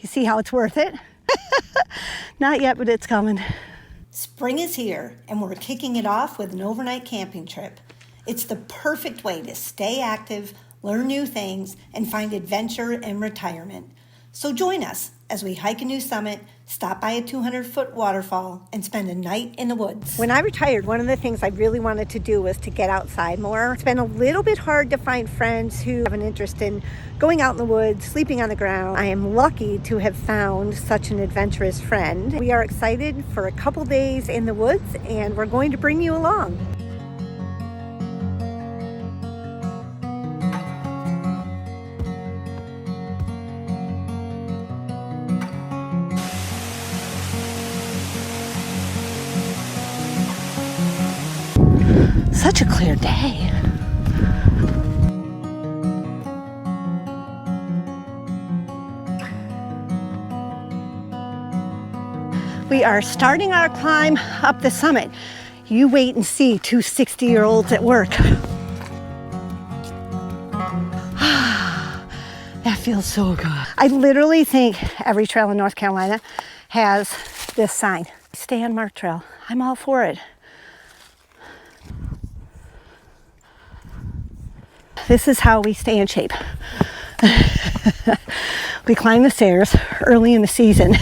You see how it's worth it? Not yet, but it's coming. Spring is here, and we're kicking it off with an overnight camping trip. It's the perfect way to stay active, learn new things, and find adventure in retirement. So join us as we hike a new summit, stop by a 200-foot waterfall, and spend a night in the woods. When I retired, one of the things I really wanted to do was to get outside more. It's been a little bit hard to find friends who have an interest in going out in the woods, sleeping on the ground. I am lucky to have found such an adventurous friend. We are excited for a couple days in the woods, and we're going to bring you along. Such a clear day. We are starting our climb up the summit. You wait and see two 60-year-olds at work. That feels so good. I literally think every trail in North Carolina has this sign. Stay on Mark Trail. I'm all for it. This is how we stay in shape. We climb the stairs early in the season.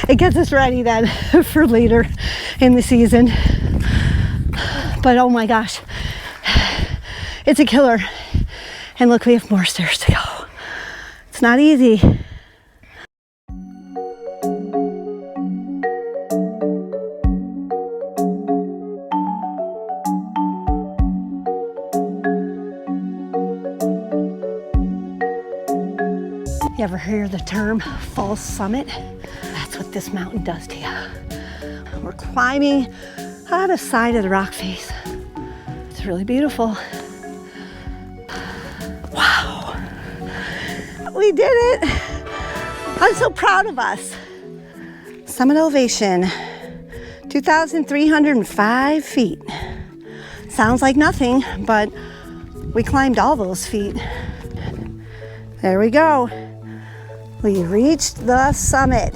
It gets us ready then for later in the season. But oh my gosh, it's a killer. And look, we have more stairs to go. It's not easy. You ever hear the term false summit? That's what this mountain does to you. We're climbing on the side of the rock face. It's really beautiful. Wow, we did it. I'm so proud of us. Summit elevation, 2,305 feet. Sounds like nothing, but we climbed all those feet. There we go. We reached the summit.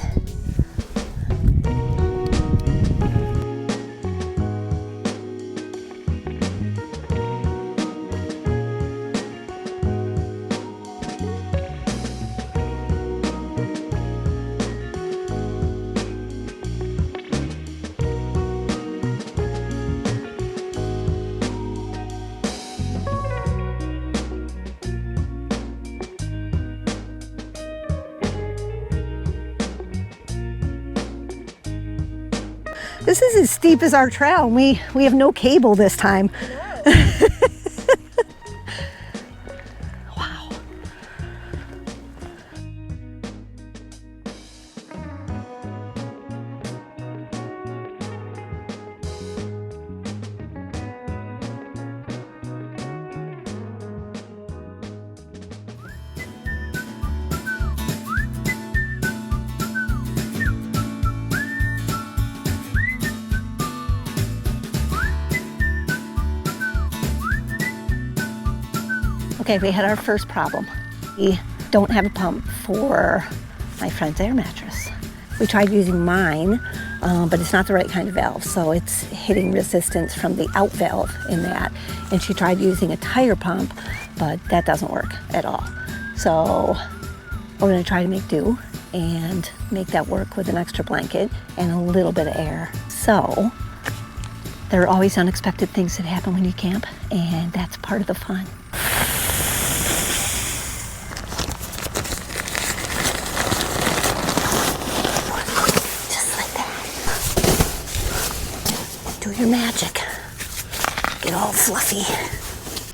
This is as steep as our trail, and we have no cable this time. Wow. Okay, we had our first problem. We don't have a pump for my friend's air mattress. We tried using mine, but it's not the right kind of valve, so it's hitting resistance from the out valve in that. And she tried using a tire pump, but that doesn't work at all. So we're gonna try to make do and make that work with an extra blanket and a little bit of air. So there are always unexpected things that happen when you camp, and that's part of the fun. Your magic. Get all fluffy.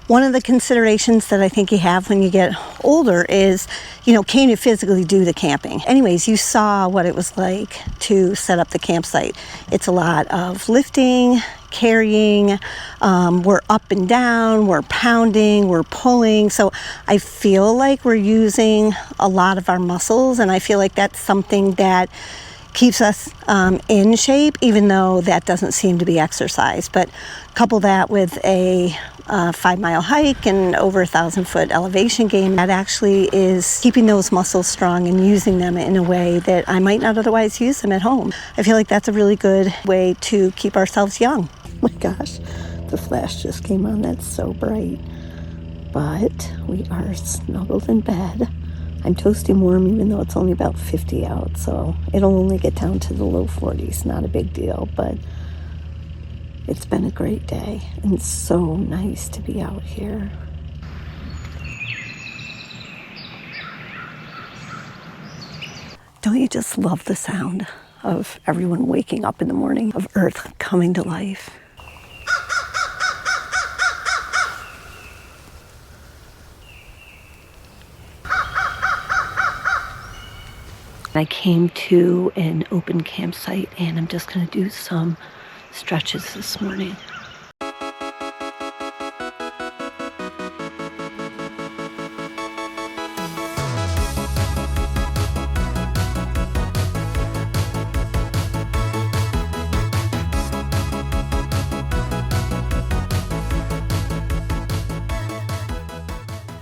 One of the considerations that I think you have when you get older is, can you physically do the camping? Anyways, you saw what it was like to set up the campsite. It's a lot of lifting, carrying, we're up and down, we're pounding, we're pulling. So I feel like we're using a lot of our muscles, and I feel like that's something that keeps us in shape, even though that doesn't seem to be exercise. But couple that with a 5-mile hike and over 1,000-foot elevation gain, that actually is keeping those muscles strong and using them in a way that I might not otherwise use them at home. I feel like that's a really good way to keep ourselves young. Oh my gosh, the flash just came on. That's so bright. But we are snuggled in bed. I'm toasty warm even though it's only about 50 out, so it'll only get down to the low 40s. Not a big deal, but it's been a great day and it's so nice to be out here. Don't you just love the sound of everyone waking up in the morning, of Earth coming to life? I came to an open campsite and I'm just going to do some stretches this morning.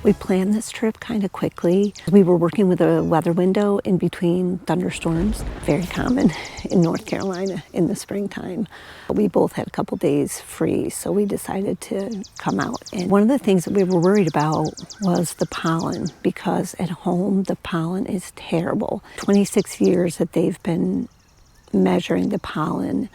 We planned this trip kind of quickly. We were working with a weather window in between thunderstorms, very common in North Carolina in the springtime. We both had a couple days free, so we decided to come out. And one of the things that we were worried about was the pollen, because at home the pollen is terrible. 26 years that they've been measuring the pollen,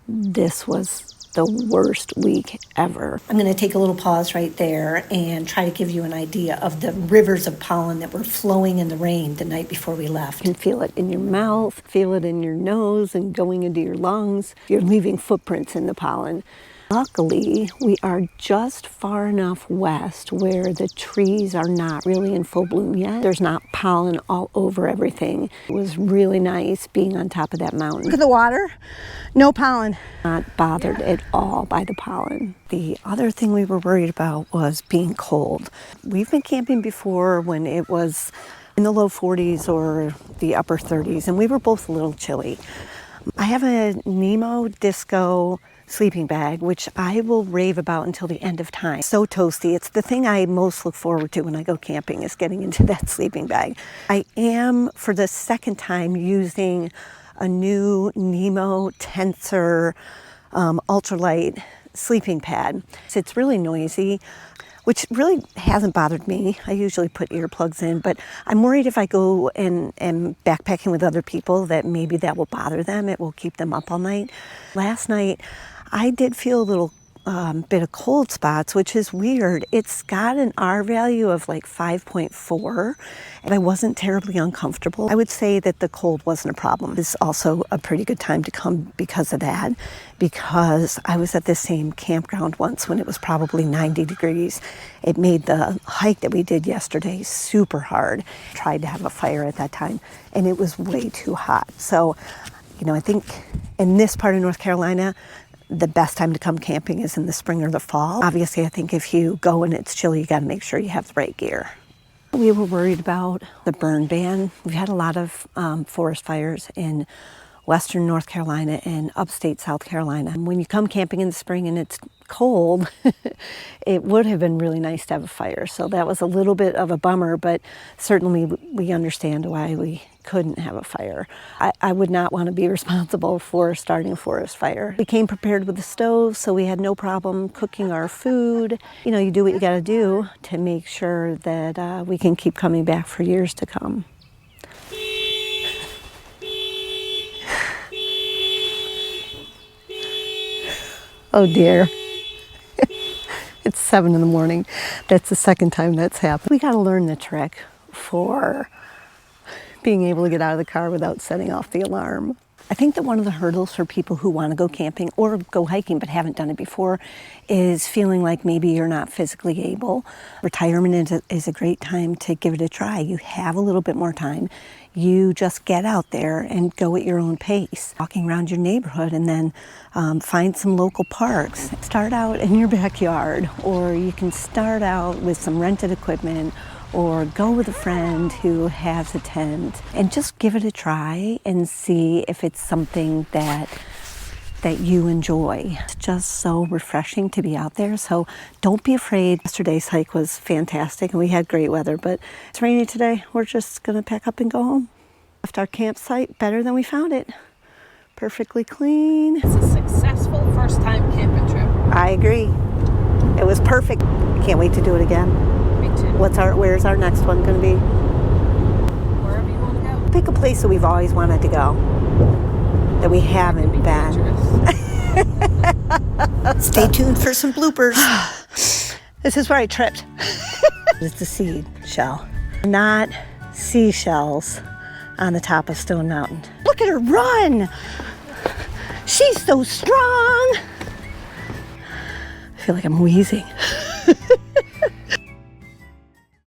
this was the worst week ever. I'm going to take a little pause right there and try to give you an idea of the rivers of pollen that were flowing in the rain the night before we left. You can feel it in your mouth, feel it in your nose and going into your lungs. You're leaving footprints in the pollen. Luckily, we are just far enough west where the trees are not really in full bloom yet. There's not pollen all over everything. It was really nice being on top of that mountain. Look at the water, no pollen. Not bothered at all by the pollen. The other thing we were worried about was being cold. We've been camping before when it was in the low 40s or the upper 30s, and we were both a little chilly. I have a Nemo Disco sleeping bag, which I will rave about until the end of time. So toasty. It's the thing I most look forward to when I go camping, is getting into that sleeping bag. I am, for the second time, using a new Nemo Tensor ultralight sleeping pad. It's really noisy, which really hasn't bothered me. I usually put earplugs in, but I'm worried if I go and am backpacking with other people that maybe that will bother them. It will keep them up all night. Last night, I did feel a little bit of cold spots, which is weird. It's got an R value of like 5.4, and I wasn't terribly uncomfortable. I would say that the cold wasn't a problem. It's also a pretty good time to come because of that, because I was at the same campground once when it was probably 90 degrees. It made the hike that we did yesterday super hard. Tried to have a fire at that time, and it was way too hot. So, I think in this part of North Carolina, the best time to come camping is in the spring or the fall. Obviously, I think if you go and it's chilly, you got to make sure you have the right gear. We were worried about the burn ban. We've had a lot of forest fires in western North Carolina and upstate South Carolina. When you come camping in the spring and it's cold, it would have been really nice to have a fire. So that was a little bit of a bummer, but certainly we understand why we couldn't have a fire. I would not want to be responsible for starting a forest fire. We came prepared with the stove, so we had no problem cooking our food. You do what you got to do to make sure that we can keep coming back for years to come. Oh dear. It's 7 in the morning. That's the second time that's happened. We got to learn the trick for being able to get out of the car without setting off the alarm. I think that one of the hurdles for people who want to go camping or go hiking but haven't done it before is feeling like maybe you're not physically able. Retirement is a great time to give it a try. You have a little bit more time. You just get out there and go at your own pace, walking around your neighborhood, and then find some local parks. Start out in your backyard, or you can start out with some rented equipment, or go with a friend who has a tent and just give it a try and see if it's something that you enjoy. It's just so refreshing to be out there, so don't be afraid. Yesterday's hike was fantastic and we had great weather, but it's rainy today. We're just gonna pack up and go home. Left our campsite better than we found it. Perfectly clean. It's a successful first-time camping trip. I agree. It was perfect. Can't wait to do it again. Me too. Where's our next one gonna be? Wherever you want to go. Pick a place that we've always wanted to go, that we haven't been. Dangerous. Stay tuned for some bloopers. This is where I tripped. It's a seed shell, not seashells on the top of Stone Mountain. Look at her run. She's so strong. I feel like I'm wheezing.